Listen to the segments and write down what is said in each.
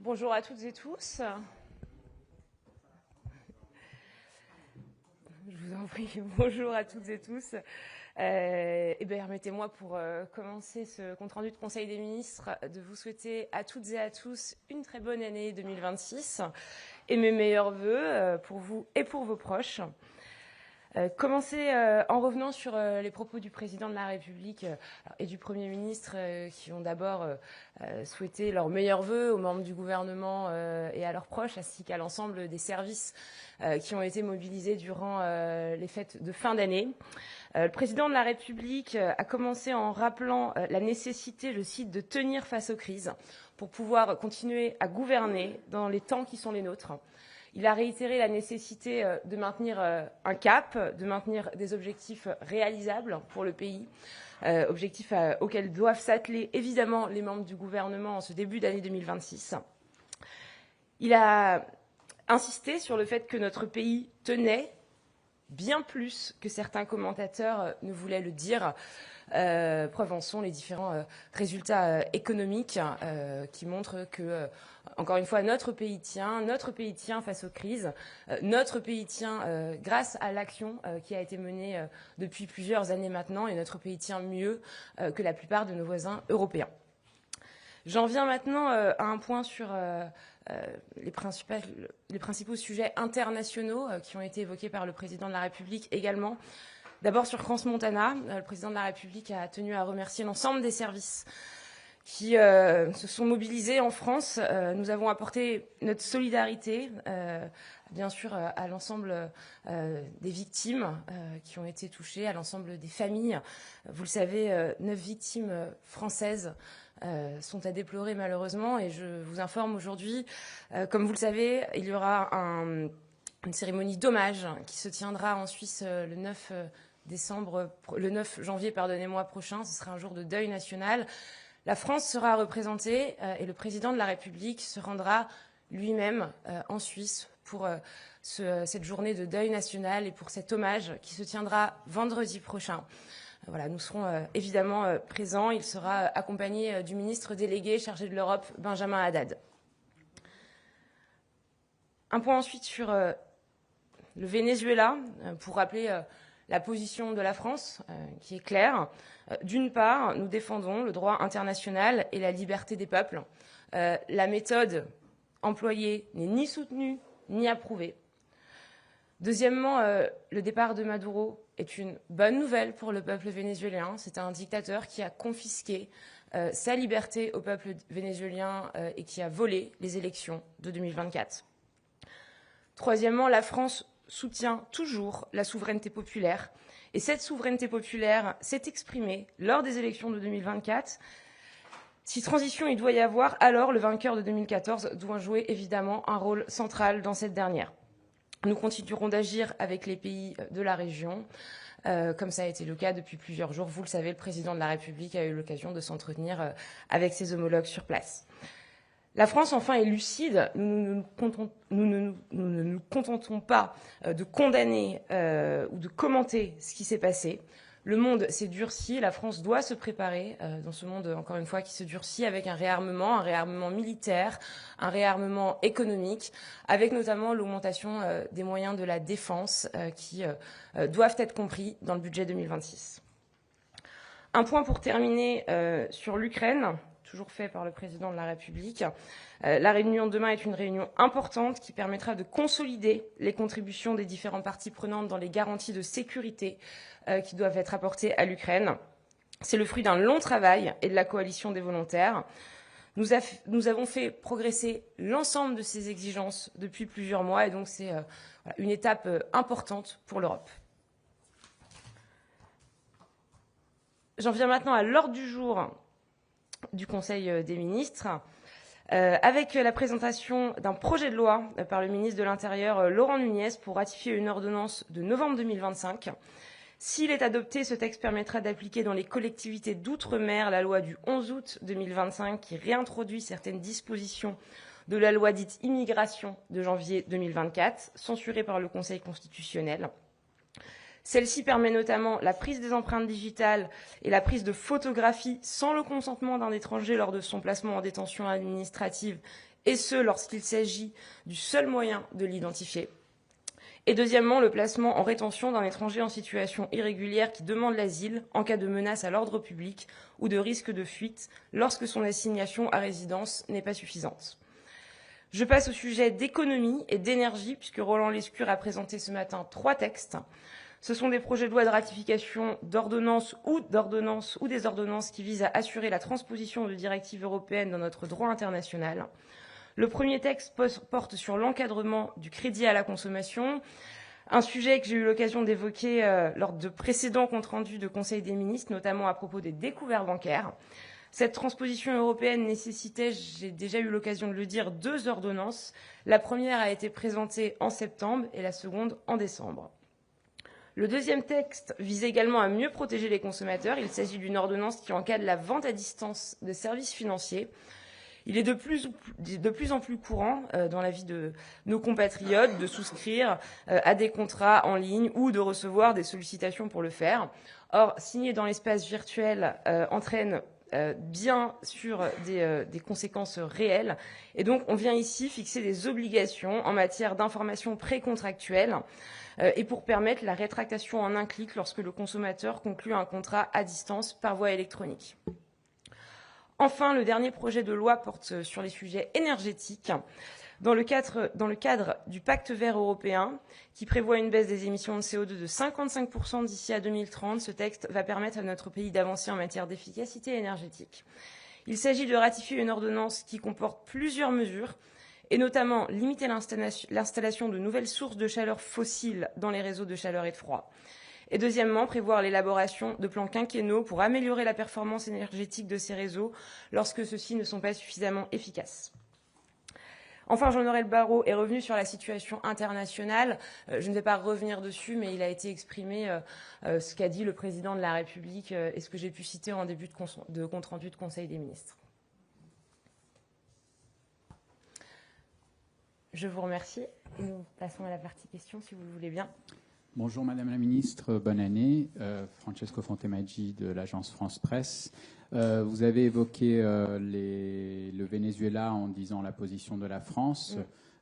Bonjour à toutes et tous. Je vous en prie, bonjour à toutes et tous. Permettez-moi pour commencer ce compte-rendu de Conseil des ministres de vous souhaiter à toutes et à tous une très bonne année 2026 et mes meilleurs vœux pour vous et pour vos proches. Commencer en revenant sur les propos du président de la République et du Premier ministre qui ont d'abord souhaité leurs meilleurs vœux aux membres du gouvernement et à leurs proches, ainsi qu'à l'ensemble des services qui ont été mobilisés durant les fêtes de fin d'année. Le président de la République a commencé en rappelant la nécessité, je cite, de tenir face aux crises pour pouvoir continuer à gouverner dans les temps qui sont les nôtres. Il a réitéré la nécessité de maintenir un cap, de maintenir des objectifs réalisables pour le pays, objectifs auxquels doivent s'atteler évidemment les membres du gouvernement en ce début d'année 2026. Il a insisté sur le fait que notre pays tenait bien plus que certains commentateurs ne voulaient le dire. Preuve en sont les différents résultats économiques qui montrent que, encore une fois, notre pays tient face aux crises, notre pays tient grâce à l'action qui a été menée depuis plusieurs années maintenant, et notre pays tient mieux que la plupart de nos voisins européens. J'en viens maintenant à un point sur les principaux sujets internationaux qui ont été évoqués par le président de la République également. D'abord sur Crans-Montana, le président de la République a tenu à remercier l'ensemble des services qui se sont mobilisés en France. Nous avons apporté notre solidarité, bien sûr, à l'ensemble des victimes qui ont été touchées, à l'ensemble des familles. Vous le savez, 9 victimes françaises sont à déplorer malheureusement, et je vous informe aujourd'hui, comme vous le savez, il y aura une cérémonie d'hommage qui se tiendra en Suisse le 9 janvier, prochain. Ce sera un jour de deuil national. La France sera représentée et le président de la République se rendra lui-même en Suisse pour cette journée de deuil national et pour cet hommage qui se tiendra vendredi prochain. Voilà, nous serons évidemment présents. Il sera accompagné du ministre délégué chargé de l'Europe, Benjamin Haddad. Un point ensuite sur le Venezuela, pour rappeler la position de la France, qui est claire. D'une part, nous défendons le droit international et la liberté des peuples. La méthode employée n'est ni soutenue ni approuvée. Deuxièmement, le départ de Maduro est une bonne nouvelle pour le peuple vénézuélien. C'est un dictateur qui a confisqué sa liberté au peuple vénézuélien et qui a volé les élections de 2024. Troisièmement, la France soutient toujours la souveraineté populaire. Et cette souveraineté populaire s'est exprimée lors des élections de 2024. Si transition il doit y avoir, alors le vainqueur de 2014 doit jouer évidemment un rôle central dans cette dernière. Nous continuerons d'agir avec les pays de la région, comme ça a été le cas depuis plusieurs jours. Vous le savez, le président de la République a eu l'occasion de s'entretenir avec ses homologues sur place. La France, enfin, est lucide. Nous ne nous contentons pas de condamner ou de commenter ce qui s'est passé. Le monde s'est durci. La France doit se préparer dans ce monde, encore une fois, qui se durcit avec un réarmement militaire, un réarmement économique, avec notamment l'augmentation des moyens de la défense qui doivent être compris dans le budget 2026. Un point pour terminer sur l'Ukraine, toujours fait par le président de la République. La réunion de demain est une réunion importante qui permettra de consolider les contributions des différentes parties prenantes dans les garanties de sécurité qui doivent être apportées à l'Ukraine. C'est le fruit d'un long travail et de la coalition des volontaires. Nous avons fait progresser l'ensemble de ces exigences depuis plusieurs mois, et donc c'est une étape importante pour l'Europe. J'en viens maintenant à l'ordre du jour du Conseil des ministres, avec la présentation d'un projet de loi par le ministre de l'Intérieur, Laurent Nunez, pour ratifier une ordonnance de novembre 2025. S'il est adopté, ce texte permettra d'appliquer dans les collectivités d'outre-mer la loi du 11 août 2025 qui réintroduit certaines dispositions de la loi dite immigration de janvier 2024, censurée par le Conseil constitutionnel. Celle-ci permet notamment la prise des empreintes digitales et la prise de photographies sans le consentement d'un étranger lors de son placement en détention administrative et ce lorsqu'il s'agit du seul moyen de l'identifier. Et deuxièmement, le placement en rétention d'un étranger en situation irrégulière qui demande l'asile en cas de menace à l'ordre public ou de risque de fuite lorsque son assignation à résidence n'est pas suffisante. Je passe au sujet d'économie et d'énergie, puisque Roland Lescure a présenté ce matin 3 textes. Ce sont des projets de loi de ratification d'ordonnances ou des ordonnances qui visent à assurer la transposition de directives européennes dans notre droit international. Le premier texte porte sur l'encadrement du crédit à la consommation, un sujet que j'ai eu l'occasion d'évoquer lors de précédents comptes rendus de Conseil des ministres, notamment à propos des découverts bancaires. Cette transposition européenne nécessitait, j'ai déjà eu l'occasion de le dire, 2 ordonnances. La première a été présentée en septembre et la seconde en décembre. Le deuxième texte vise également à mieux protéger les consommateurs. Il s'agit d'une ordonnance qui encadre la vente à distance de services financiers. Il est de plus en plus courant dans la vie de nos compatriotes de souscrire à des contrats en ligne ou de recevoir des sollicitations pour le faire. Or, signer dans l'espace virtuel entraîne bien sûr des conséquences réelles. Et donc, on vient ici fixer des obligations en matière d'information précontractuelle et pour permettre la rétractation en un clic lorsque le consommateur conclut un contrat à distance par voie électronique. Enfin, le dernier projet de loi porte sur les sujets énergétiques. Dans le cadre du Pacte vert européen, qui prévoit une baisse des émissions de CO2 de 55% d'ici à 2030, ce texte va permettre à notre pays d'avancer en matière d'efficacité énergétique. Il s'agit de ratifier une ordonnance qui comporte plusieurs mesures, et notamment limiter l'installation de nouvelles sources de chaleur fossiles dans les réseaux de chaleur et de froid. Et deuxièmement, prévoir l'élaboration de plans quinquennaux pour améliorer la performance énergétique de ces réseaux lorsque ceux-ci ne sont pas suffisamment efficaces. Enfin, Jean-Noël Barrot est revenu sur la situation internationale. Je ne vais pas revenir dessus, mais il a été exprimé ce qu'a dit le président de la République et ce que j'ai pu citer en début de compte-rendu de Conseil des ministres. Je vous remercie. Et nous passons à la partie questions, si vous le voulez bien. Bonjour Madame la Ministre, bonne année. Francesco Fontemaggi de l'agence France Presse. Vous avez évoqué le Venezuela en disant la position de la France.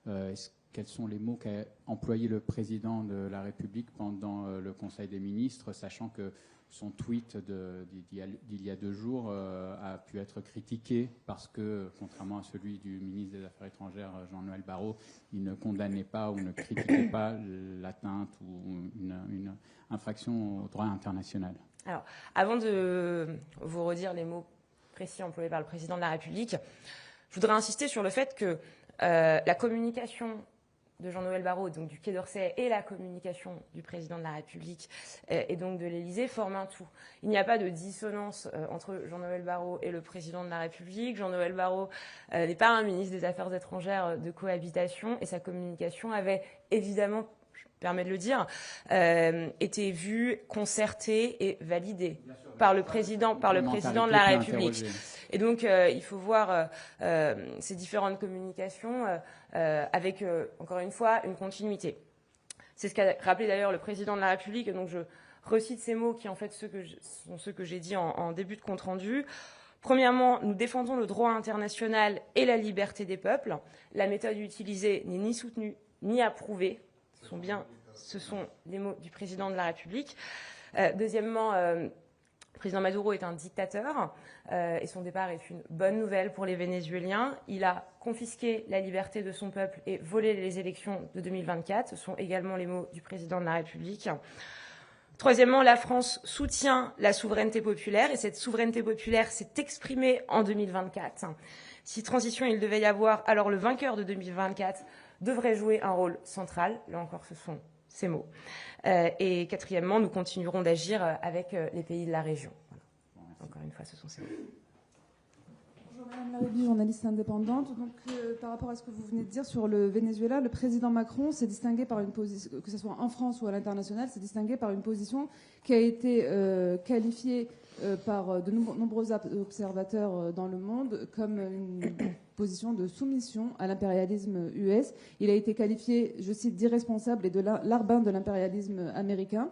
Quels sont les mots qu'a employé le président de la République pendant le Conseil des ministres, sachant que son tweet d'il y a 2 jours a pu être critiqué parce que, contrairement à celui du ministre des Affaires étrangères, Jean-Noël Barrot, il ne condamnait pas ou ne critiquait pas l'atteinte ou une infraction au droit international. Alors, avant de vous redire les mots précis employés par le président de la République, je voudrais insister sur le fait que la communication de Jean-Noël Barrot, donc du Quai d'Orsay, et la communication du président de la République et donc de l'Élysée forment un tout. Il n'y a pas de dissonance entre Jean-Noël Barrot et le président de la République. Jean-Noël Barrot n'est pas un ministre des Affaires étrangères de cohabitation et sa communication avait évidemment, je me permets de le dire, été vue, concertée et validée par le président de la République. Et donc, il faut voir ces différentes communications avec, encore une fois, une continuité. C'est ce qu'a rappelé d'ailleurs le président de la République. Donc, je recite ces mots qui, en fait, sont ceux que j'ai dit en début de compte-rendu. Premièrement, nous défendons le droit international et la liberté des peuples. La méthode utilisée n'est ni soutenue ni approuvée. Ce sont les mots du président de la République. Deuxièmement, le président Maduro est un dictateur et son départ est une bonne nouvelle pour les Vénézuéliens. Il a confisqué la liberté de son peuple et volé les élections de 2024. Ce sont également les mots du président de la République. Troisièmement, la France soutient la souveraineté populaire et cette souveraineté populaire s'est exprimée en 2024. Si transition il devait y avoir, alors le vainqueur de 2024 devrait jouer un rôle central. Là encore, ce sont ces mots. Et quatrièmement, nous continuerons d'agir avec les pays de la région. Voilà. Encore une fois, ce sont ces mots. Bonjour Madame Larrabee, journaliste indépendante. Donc, par rapport à ce que vous venez de dire sur le Venezuela, le président Macron s'est distingué par une position, que ce soit en France ou à l'international, s'est distingué par une position qui a été qualifiée par de nombreux observateurs dans le monde comme une position de soumission à l'impérialisme US. Il a été qualifié, je cite, d'irresponsable et de larbin de l'impérialisme américain.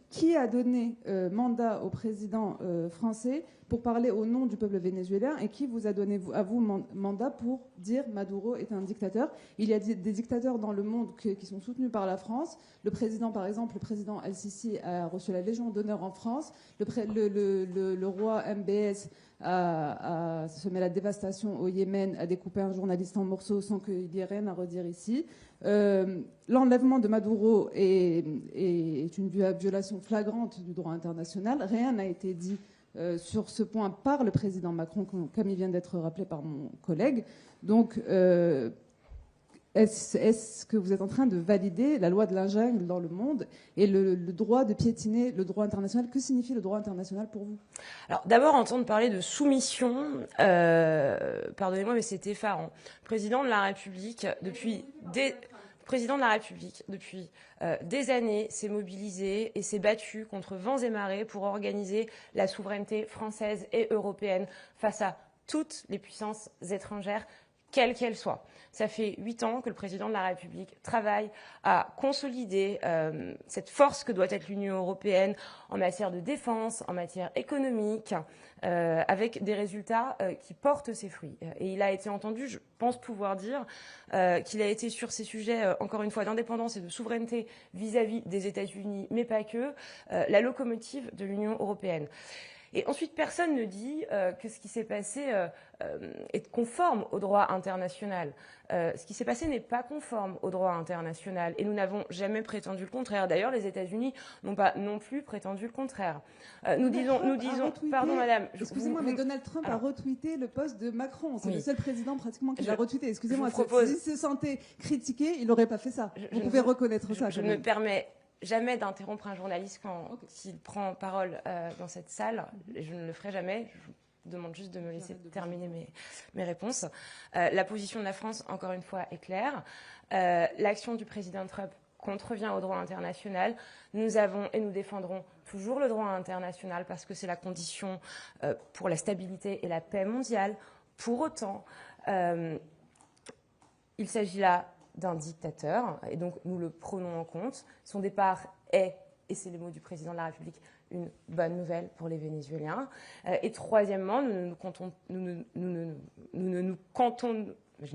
Qui a donné mandat au président français pour parler au nom du peuple vénézuélien et qui vous a donné à vous mandat pour dire Maduro est un dictateur? Il y a des dictateurs dans le monde qui sont soutenus par la France. Le président, par exemple, le président El-Sisi a reçu la Légion d'honneur en France. Le roi MBS a semé la dévastation au Yémen, a découpé un journaliste en morceaux sans qu'il y ait rien à redire ici. L'enlèvement de Maduro est une violation flagrante du droit international. Rien n'a été dit sur ce point par le président Macron, comme il vient d'être rappelé par mon collègue. Donc, est-ce que vous êtes en train de valider la loi de la jungle dans le monde et le droit de piétiner le droit international? Que signifie le droit international pour vous? Alors d'abord, entendre parler de soumission, pardonnez-moi, mais c'est effarant. Le président de la République, depuis des années, s'est mobilisé et s'est battu contre vents et marées pour organiser la souveraineté française et européenne face à toutes les puissances étrangères, quelles qu'elles soient. Ça fait 8 ans que le président de la République travaille à consolider cette force que doit être l'Union européenne en matière de défense, en matière économique, avec des résultats qui portent ses fruits. Et il a été entendu, je pense pouvoir dire, qu'il a été sur ces sujets, encore une fois, d'indépendance et de souveraineté vis-à-vis des États-Unis, mais pas que, la locomotive de l'Union européenne. Et ensuite, personne ne dit que ce qui s'est passé est conforme au droit international. Ce qui s'est passé n'est pas conforme au droit international et nous n'avons jamais prétendu le contraire. D'ailleurs, les États-Unis n'ont pas non plus prétendu le contraire. Nous disons, pardon madame. Excusez-moi, mais Donald Trump a retweeté le post de Macron. C'est le seul président pratiquement qui l'a retweeté. Excusez-moi, s'il se sentait critiqué, il n'aurait pas fait ça. Vous pouvez reconnaître ça. Je ne me permets jamais d'interrompre un journaliste quand il prend parole dans cette salle. Et je ne le ferai jamais. Je vous demande juste de me laisser terminer mes réponses. La position de la France, encore une fois, est claire. L'action du président Trump contrevient au droit international. Nous avons et nous défendrons toujours le droit international parce que c'est la condition pour la stabilité et la paix mondiale. Pour autant, il s'agit là d'un dictateur, et donc nous le prenons en compte. Son départ est, et c'est les mots du président de la République, une bonne nouvelle pour les Vénézuéliens. Et troisièmement, je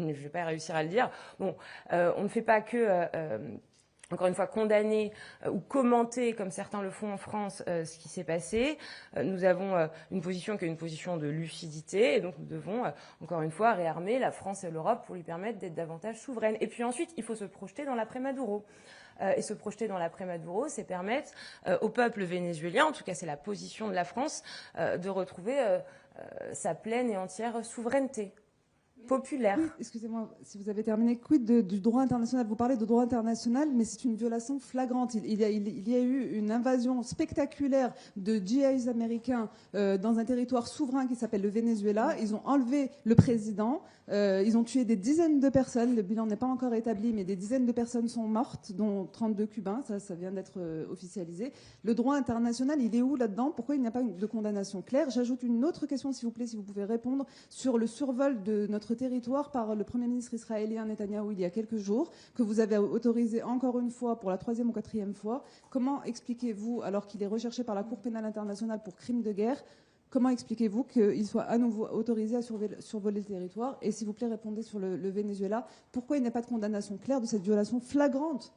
ne vais pas réussir à le dire, bon, on ne fait pas que... encore une fois, condamner ou commenter, comme certains le font en France, ce qui s'est passé. Nous avons une position qui est une position de lucidité, et donc nous devons, encore une fois, réarmer la France et l'Europe pour lui permettre d'être davantage souveraine. Et puis ensuite, il faut se projeter dans l'après-Maduro. Et se projeter dans l'après-Maduro, c'est permettre au peuple vénézuélien, en tout cas c'est la position de la France, de retrouver sa pleine et entière souveraineté populaire. Oui, excusez-moi, si vous avez terminé, quid du droit international? Vous parlez de droit international, mais c'est une violation flagrante. Il y a eu une invasion spectaculaire de GIs américains dans un territoire souverain qui s'appelle le Venezuela. Ils ont enlevé le président. Ils ont tué des dizaines de personnes. Le bilan n'est pas encore établi, mais des dizaines de personnes sont mortes, dont 32 Cubains. Ça vient d'être officialisé. Le droit international, il est où là-dedans? Pourquoi il n'y a pas de condamnation claire? J'ajoute une autre question, s'il vous plaît, si vous pouvez répondre, sur le survol de notre territoire par le Premier ministre israélien Netanyahou il y a quelques jours, que vous avez autorisé encore une fois pour la 3e ou 4e fois. Comment expliquez-vous, alors qu'il est recherché par la Cour pénale internationale pour crimes de guerre, comment expliquez-vous qu'il soit à nouveau autorisé à survoler le territoire? Et s'il vous plaît, répondez sur le Venezuela. Pourquoi il n'y a pas de condamnation claire de cette violation flagrante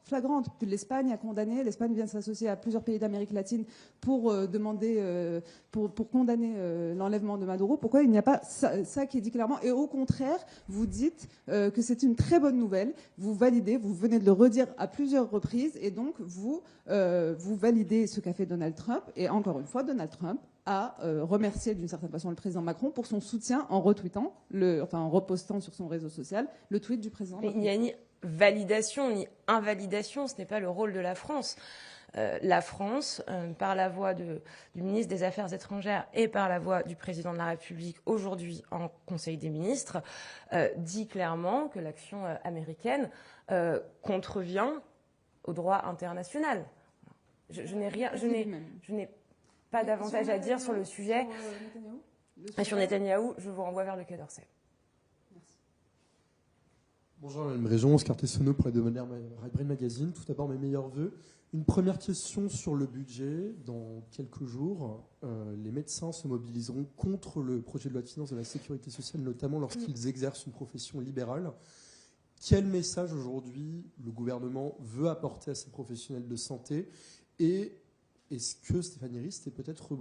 que l'Espagne a condamnée? L'Espagne vient de s'associer à plusieurs pays d'Amérique latine pour demander, pour condamner l'enlèvement de Maduro. Pourquoi il n'y a pas ça qui est dit clairement? Et au contraire, vous dites que c'est une très bonne nouvelle. Vous validez, vous venez de le redire à plusieurs reprises, et donc vous validez ce qu'a fait Donald Trump. Et encore une fois, Donald Trump a remercié d'une certaine façon le président Macron pour son soutien en retweetant, en repostant sur son réseau social le tweet du président Macron. Il n'y a ni validation ni invalidation, ce n'est pas le rôle de la France. La France, par la voix du ministre des Affaires étrangères et par la voix du président de la République aujourd'hui en Conseil des ministres, dit clairement que l'action américaine contrevient au droit international. Je n'ai pas davantage à dire sur le sujet. Sur Netanyahou, je vous renvoie vers le Quai d'Orsay. Merci. Bonjour Madame Région, Oscar Tessonneau, près de Madame Right Brain Magazine. Tout d'abord mes meilleurs vœux. Une première question sur le budget. Dans quelques jours, les médecins se mobiliseront contre le projet de loi de finances de la sécurité sociale, notamment lorsqu'ils exercent une profession libérale. Quel message aujourd'hui le gouvernement veut apporter à ces professionnels de santé? Et est-ce que Stéphanie Rist est peut-être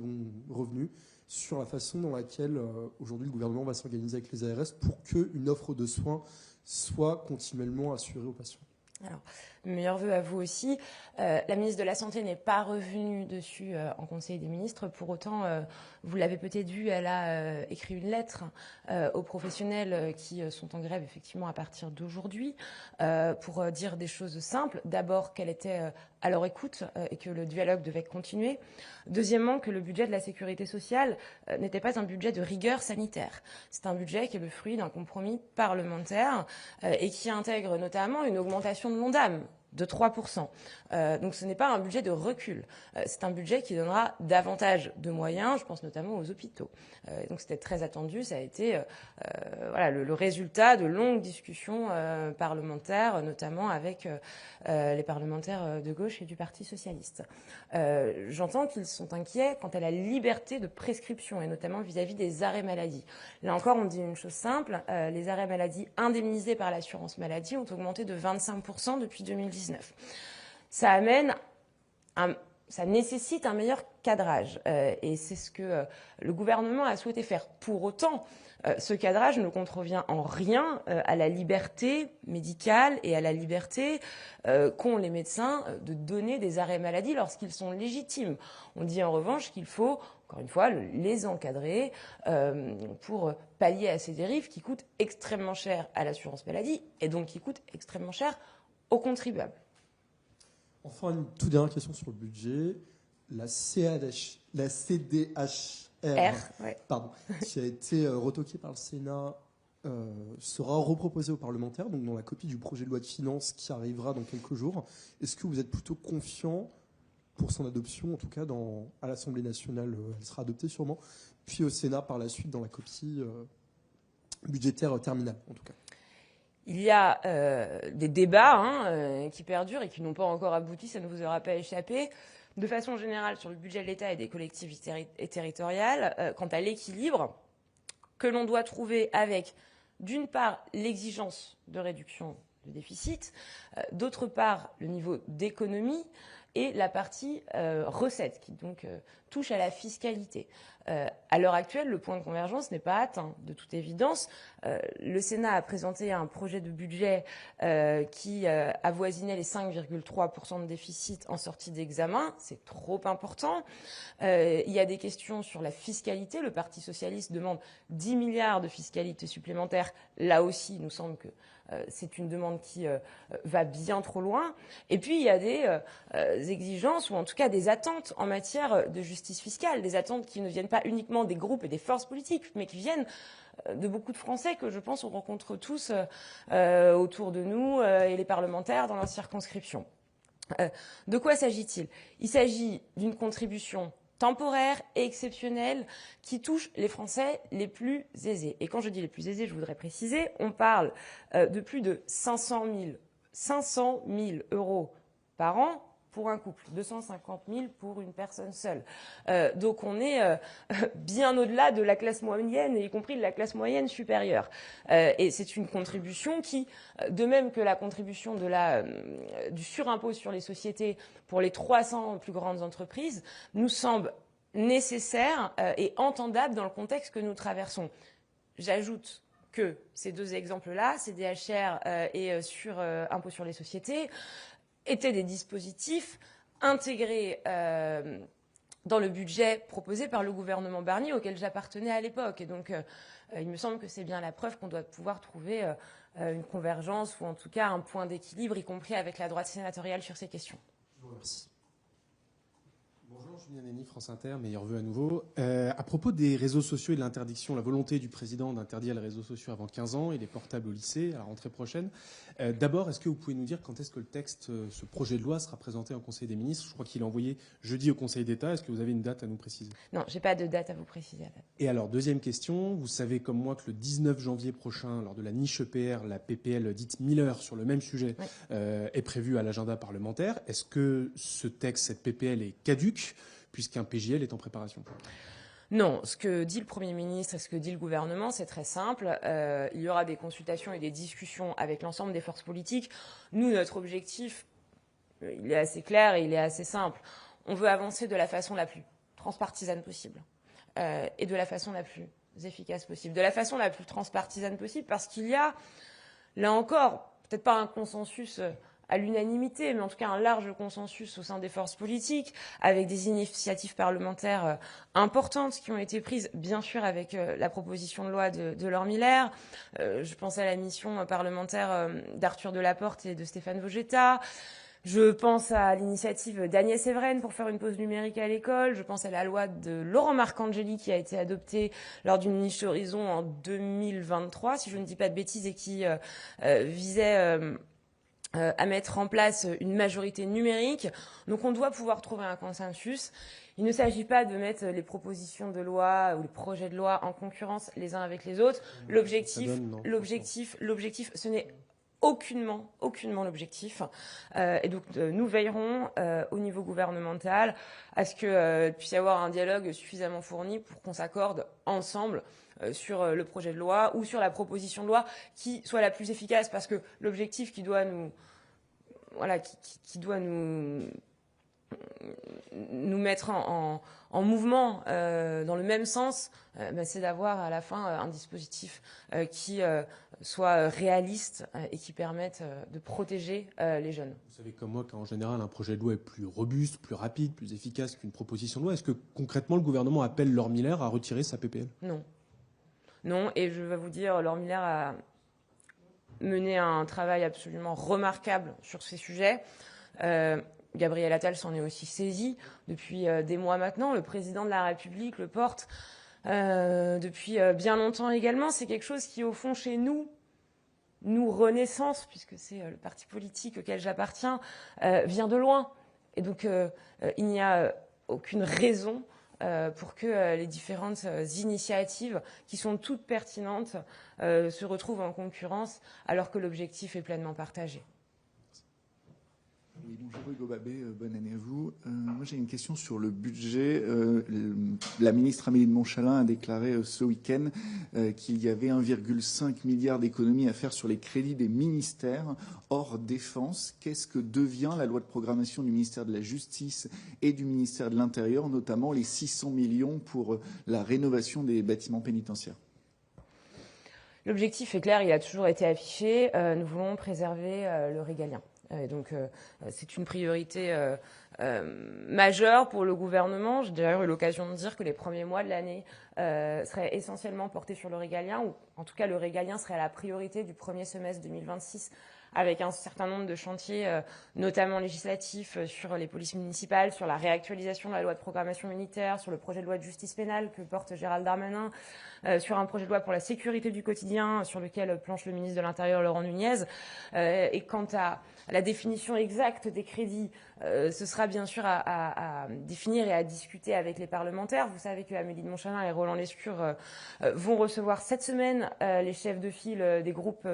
revenu sur la façon dans laquelle aujourd'hui le gouvernement va s'organiser avec les ARS pour qu'une offre de soins soit continuellement assurée aux patients? Alors, meilleurs vœux à vous aussi. La ministre de la Santé n'est pas revenue dessus en Conseil des ministres. Pour autant, vous l'avez peut-être vu, elle a écrit une lettre aux professionnels qui sont en grève effectivement à partir d'aujourd'hui pour dire des choses simples. D'abord, qu'elle était à leur écoute et que le dialogue devait continuer. Deuxièmement, que le budget de la sécurité sociale n'était pas un budget de rigueur sanitaire. C'est un budget qui est le fruit d'un compromis parlementaire et qui intègre notamment une augmentation de l'Ondam de 3%. Donc ce n'est pas un budget de recul. C'est un budget qui donnera davantage de moyens, je pense notamment aux hôpitaux. Donc c'était très attendu, ça a été voilà, le résultat de longues discussions parlementaires, notamment avec les parlementaires de gauche et du Parti socialiste. J'entends qu'ils sont inquiets quant à la liberté de prescription, et notamment vis-à-vis des arrêts maladie. Là encore, on dit une chose simple, les arrêts maladie indemnisés par l'assurance maladie ont augmenté de 25% depuis 2019. Ça nécessite un meilleur cadrage et c'est ce que le gouvernement a souhaité faire. Pour autant, ce cadrage ne contrevient en rien à la liberté médicale et à la liberté qu'ont les médecins de donner des arrêts maladie lorsqu'ils sont légitimes. On dit en revanche qu'il faut, encore une fois, les encadrer pour pallier à ces dérives qui coûtent extrêmement cher à l'assurance maladie et donc qui coûtent extrêmement cher aux contribuables. Enfin, une toute dernière question sur le budget. La CDHR, ouais. Pardon, qui a été retoquée par le Sénat, sera reproposée aux parlementaires, donc dans la copie du projet de loi de finances qui arrivera dans quelques jours. Est-ce que vous êtes plutôt confiant pour son adoption, en tout cas à l'Assemblée nationale, elle sera adoptée sûrement, puis au Sénat par la suite dans la copie budgétaire terminale, en tout cas? Il y a des débats qui perdurent et qui n'ont pas encore abouti, ça ne vous aura pas échappé, de façon générale sur le budget de l'État et des collectivités territoriales, quant à l'équilibre que l'on doit trouver avec, d'une part, l'exigence de réduction de déficit, d'autre part, le niveau d'économie et la partie recettes qui donc touche à la fiscalité. À l'heure actuelle, le point de convergence n'est pas atteint, de toute évidence. Le Sénat a présenté un projet de budget qui avoisinait les 5,3% de déficit en sortie d'examen. C'est trop important. Il y a des questions sur la fiscalité. Le Parti socialiste demande 10 milliards de fiscalité supplémentaire. Là aussi, il nous semble que c'est une demande qui va bien trop loin. Et puis, il y a des exigences, ou en tout cas des attentes en matière de justice fiscale, des attentes qui ne viennent pas uniquement des groupes et des forces politiques, mais qui viennent de beaucoup de Français que je pense on rencontre tous autour de nous et les parlementaires dans leur circonscription. De quoi s'agit-il? Il s'agit d'une contribution temporaire et exceptionnelle qui touche les Français les plus aisés. Et quand je dis les plus aisés, je voudrais préciser, on parle de plus de 500 000 euros par an pour un couple, 250 000 pour une personne seule. Donc on est bien au-delà de la classe moyenne, y compris de la classe moyenne supérieure. Et c'est une contribution qui, de même que la contribution du surimpôt sur les sociétés pour les 300 plus grandes entreprises, nous semble nécessaire et entendable dans le contexte que nous traversons. J'ajoute que ces deux exemples-là, CDHR et impôt sur les sociétés, étaient des dispositifs intégrés dans le budget proposé par le gouvernement Barnier auquel j'appartenais à l'époque. Et donc, il me semble que c'est bien la preuve qu'on doit pouvoir trouver une convergence ou en tout cas un point d'équilibre, y compris avec la droite sénatoriale sur ces questions. Je vous remercie. Bonjour. Julien Henny, France Inter, meilleurs vœux à nouveau. À propos des réseaux sociaux et de l'interdiction, la volonté du président d'interdire les réseaux sociaux avant 15 ans et les portables au lycée à la rentrée prochaine. D'abord, est-ce que vous pouvez nous dire quand est-ce que le texte, ce projet de loi sera présenté en Conseil des ministres? Je crois qu'il est envoyé jeudi au Conseil d'État. Est-ce que vous avez une date à nous préciser? Non, j'ai pas de date à vous préciser. Et alors, deuxième question, vous savez comme moi que le 19 janvier prochain, lors de la niche EPR, la PPL dite Miller sur le même sujet est prévue à l'agenda parlementaire. Est-ce que ce texte, cette PPL est caduque puisqu'un PJL est en préparation? Non, ce que dit le Premier ministre et ce que dit le gouvernement, c'est très simple. Il y aura des consultations et des discussions avec l'ensemble des forces politiques. Nous, notre objectif, il est assez clair et il est assez simple. On veut avancer de la façon la plus transpartisane possible et de la façon la plus efficace possible. De la façon la plus transpartisane possible parce qu'il y a, là encore, peut-être pas un consensus à l'unanimité, mais en tout cas un large consensus au sein des forces politiques, avec des initiatives parlementaires importantes qui ont été prises, bien sûr, avec la proposition de loi de Laure Miller. Je pense à la mission parlementaire d'Arthur Delaporte et de Stéphane Vogetta. Je pense à l'initiative d'Agnès Evren pour faire une pause numérique à l'école. Je pense à la loi de Laurent Marcangeli qui a été adoptée lors d'une niche Horizon en 2023, si je ne dis pas de bêtises, et qui visait à mettre en place une majorité numérique. Donc on doit pouvoir trouver un consensus. Il ne s'agit pas de mettre les propositions de loi ou les projets de loi en concurrence les uns avec les autres. L'objectif, ce n'est aucunement l'objectif. Et donc nous veillerons au niveau gouvernemental à ce qu'il puisse y avoir un dialogue suffisamment fourni pour qu'on s'accorde ensemble sur le projet de loi ou sur la proposition de loi qui soit la plus efficace, parce que l'objectif qui doit nous mettre en mouvement dans le même sens, c'est d'avoir à la fin un dispositif qui soit réaliste et qui permette de protéger les jeunes. Vous savez comme moi qu'en général un projet de loi est plus robuste, plus rapide, plus efficace qu'une proposition de loi. Est-ce que concrètement le gouvernement appelle Laure Miller à retirer sa PPL? Non, et je vais vous dire, Laure Miller a mené un travail absolument remarquable sur ces sujets. Gabriel Attal s'en est aussi saisi depuis des mois maintenant. Le président de la République le porte depuis bien longtemps également. C'est quelque chose qui, au fond, chez nous Renaissance, puisque c'est le parti politique auquel j'appartiens, vient de loin. Et donc, il n'y a aucune raison pour que les différentes initiatives, qui sont toutes pertinentes, se retrouvent en concurrence, alors que l'objectif est pleinement partagé. Oui, bonjour Hugo Babet, bonne année à vous. Moi j'ai une question sur le budget. La ministre Amélie de Montchalin a déclaré ce week-end qu'il y avait 1,5 milliard d'économies à faire sur les crédits des ministères hors défense. Qu'est-ce que devient la loi de programmation du ministère de la Justice et du ministère de l'Intérieur, notamment les 600 millions pour la rénovation des bâtiments pénitentiaires? L'objectif est clair, il a toujours été affiché. Nous voulons préserver le régalien. Et donc, c'est une priorité majeure pour le gouvernement. J'ai d'ailleurs eu l'occasion de dire que les premiers mois de l'année seraient essentiellement portés sur le régalien, ou en tout cas le régalien serait à la priorité du premier semestre 2026, avec un certain nombre de chantiers, notamment législatifs, sur les polices municipales, sur la réactualisation de la loi de programmation militaire, sur le projet de loi de justice pénale que porte Gérald Darmanin, sur un projet de loi pour la sécurité du quotidien, sur lequel planche le ministre de l'Intérieur, Laurent Nunez. Et quant à la définition exacte des crédits, ce sera bien sûr à définir et à discuter avec les parlementaires. Vous savez que Amélie de Montchalin et Roland Lescure vont recevoir cette semaine les chefs de file des groupes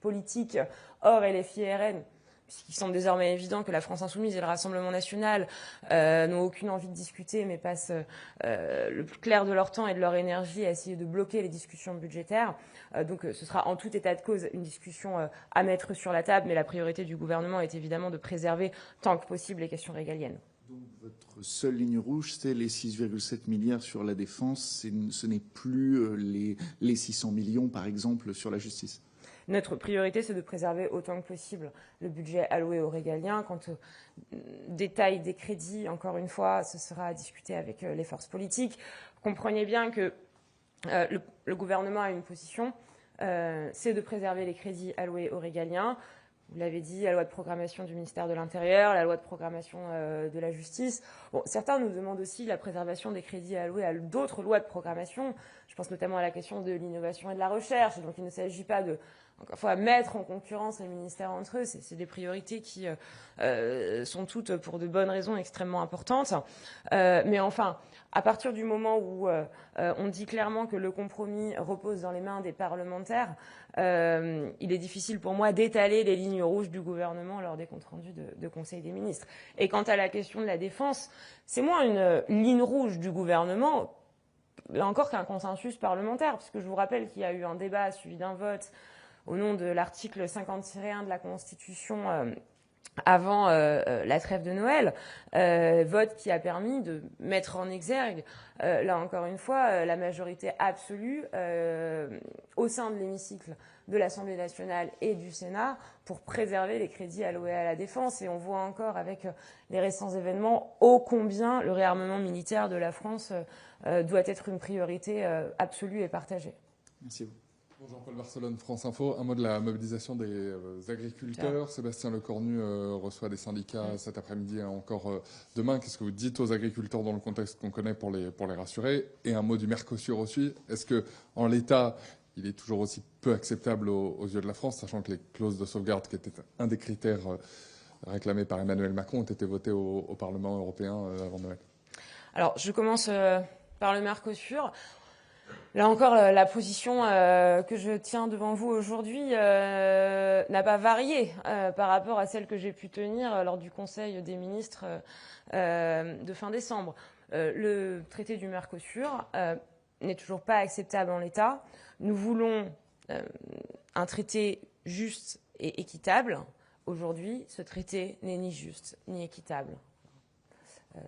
politiques hors LFI et RN, puisqu'il semble désormais évident que la France Insoumise et le Rassemblement National n'ont aucune envie de discuter, mais passent le plus clair de leur temps et de leur énergie à essayer de bloquer les discussions budgétaires. Donc ce sera en tout état de cause une discussion à mettre sur la table, mais la priorité du gouvernement est évidemment de préserver tant que possible les questions régaliennes. Donc votre seule ligne rouge, c'est les 6,7 milliards sur la défense, ce n'est plus les 600 millions, par exemple, sur la justice? Notre priorité, c'est de préserver autant que possible le budget alloué aux régaliens. Quant au détail des crédits, encore une fois, ce sera à discuter avec les forces politiques. Comprenez bien que le gouvernement a une position, c'est de préserver les crédits alloués aux régaliens. Vous l'avez dit, la loi de programmation du ministère de l'Intérieur, la loi de programmation de la justice. Bon, certains nous demandent aussi la préservation des crédits alloués à d'autres lois de programmation. Je pense notamment à la question de l'innovation et de la recherche. Donc il ne s'agit pas de, encore une fois, mettre en concurrence les ministères entre eux. C'est des priorités qui sont toutes, pour de bonnes raisons, extrêmement importantes. Mais enfin, à partir du moment où on dit clairement que le compromis repose dans les mains des parlementaires, il est difficile pour moi d'étaler les lignes rouges du gouvernement lors des comptes rendus de Conseil des ministres. Et quant à la question de la défense, c'est moins une ligne rouge du gouvernement, là encore, qu'un consensus parlementaire, puisque je vous rappelle qu'il y a eu un débat suivi d'un vote au nom de l'article 50-1 de la Constitution avant la trêve de Noël, vote qui a permis de mettre en exergue, là encore une fois, la majorité absolue au sein de l'hémicycle de l'Assemblée nationale et du Sénat pour préserver les crédits alloués à la défense. Et on voit encore avec les récents événements ô combien le réarmement militaire de la France doit être une priorité absolue et partagée. Merci à vous. Jean-Paul Barcelone, France Info. Un mot de la mobilisation des agriculteurs. Ciao. Sébastien Lecornu reçoit des syndicats cet après-midi et encore demain. Qu'est-ce que vous dites aux agriculteurs dans le contexte qu'on connaît pour les rassurer? Et un mot du Mercosur aussi. Est-ce que, en l'état, il est toujours aussi peu acceptable aux yeux de la France, sachant que les clauses de sauvegarde, qui étaient un des critères réclamés par Emmanuel Macron, ont été votées au Parlement européen avant Noël? Alors, je commence par le Mercosur. Là encore, la position que je tiens devant vous aujourd'hui n'a pas varié par rapport à celle que j'ai pu tenir lors du Conseil des ministres de fin décembre. Le traité du Mercosur n'est toujours pas acceptable en l'état. Nous voulons un traité juste et équitable. Aujourd'hui, ce traité n'est ni juste ni équitable.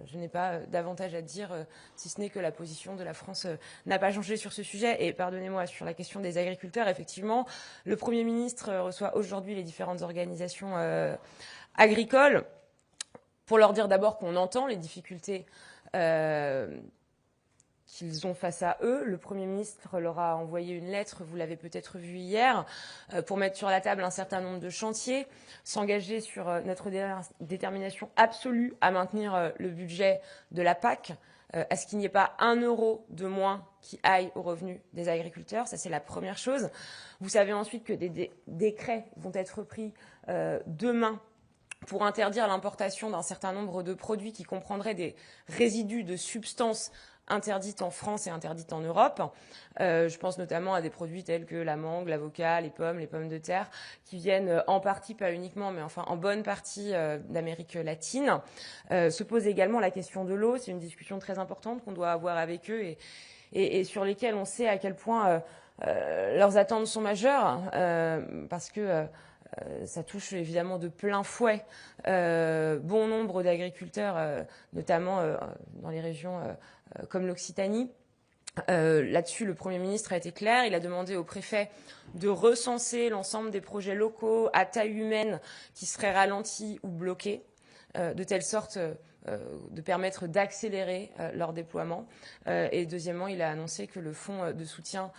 Je n'ai pas davantage à dire, si ce n'est que la position de la France n'a pas changé sur ce sujet. Et pardonnez-moi, sur la question des agriculteurs, effectivement, le Premier ministre reçoit aujourd'hui les différentes organisations agricoles pour leur dire d'abord qu'on entend les difficultés qu'ils ont face à eux. Le Premier ministre leur a envoyé une lettre, vous l'avez peut-être vu hier, pour mettre sur la table un certain nombre de chantiers, s'engager sur notre détermination absolue à maintenir le budget de la PAC, à ce qu'il n'y ait pas 1 euro de moins qui aille aux revenus des agriculteurs. Ça, c'est la première chose. Vous savez ensuite que des décrets vont être pris demain pour interdire l'importation d'un certain nombre de produits qui comprendraient des résidus de substances interdites en France et interdites en Europe. Je pense notamment à des produits tels que la mangue, l'avocat, les pommes de terre, qui viennent en partie, pas uniquement, mais enfin en bonne partie d'Amérique latine. Se pose également la question de l'eau. C'est une discussion très importante qu'on doit avoir avec eux et sur lesquelles on sait à quel point leurs attentes sont majeures, parce que ça touche évidemment de plein fouet bon nombre d'agriculteurs, notamment dans les régions comme l'Occitanie. Là-dessus, le Premier ministre a été clair. Il a demandé au préfet de recenser l'ensemble des projets locaux à taille humaine qui seraient ralentis ou bloqués, de telle sorte de permettre d'accélérer leur déploiement. Et deuxièmement, il a annoncé que le fonds de soutien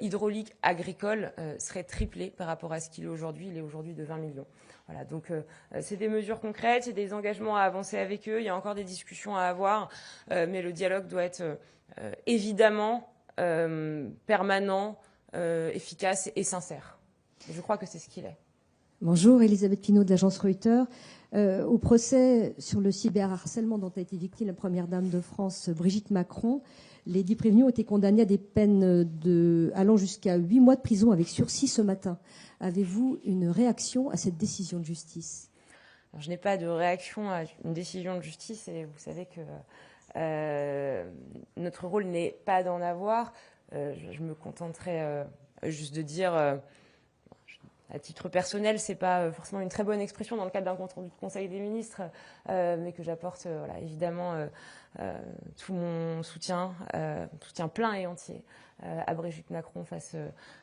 hydraulique agricole serait triplé par rapport à ce qu'il est aujourd'hui. Il est aujourd'hui de 20 millions. Voilà, donc c'est des mesures concrètes, c'est des engagements à avancer avec eux. Il y a encore des discussions à avoir, mais le dialogue doit être évidemment permanent, efficace et sincère. Et je crois que c'est ce qu'il est. Bonjour, Elisabeth Pinault de l'agence Reuters. Au procès sur le cyberharcèlement dont a été victime la première dame de France, Brigitte Macron, les 10 prévenus ont été condamnés à des peines allant jusqu'à 8 mois de prison avec sursis ce matin. Avez-vous une réaction à cette décision de justice? Alors, je n'ai pas de réaction à une décision de justice et vous savez que notre rôle n'est pas d'en avoir. Je me contenterai juste de dire, à titre personnel, c'est pas forcément une très bonne expression dans le cadre d'un compte rendu de Conseil des ministres, mais que j'apporte voilà, évidemment tout mon soutien plein et entier à Brigitte Macron face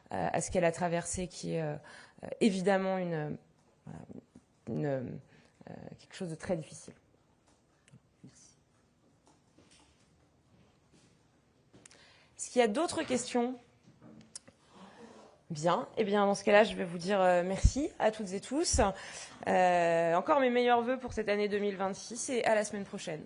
à ce qu'elle a traversé, qui est évidemment quelque chose de très difficile. Merci. Est-ce qu'il y a d'autres questions? Bien. Eh bien, dans ce cas-là, je vais vous dire merci à toutes et tous. Encore mes meilleurs vœux pour cette année 2026 et à la semaine prochaine.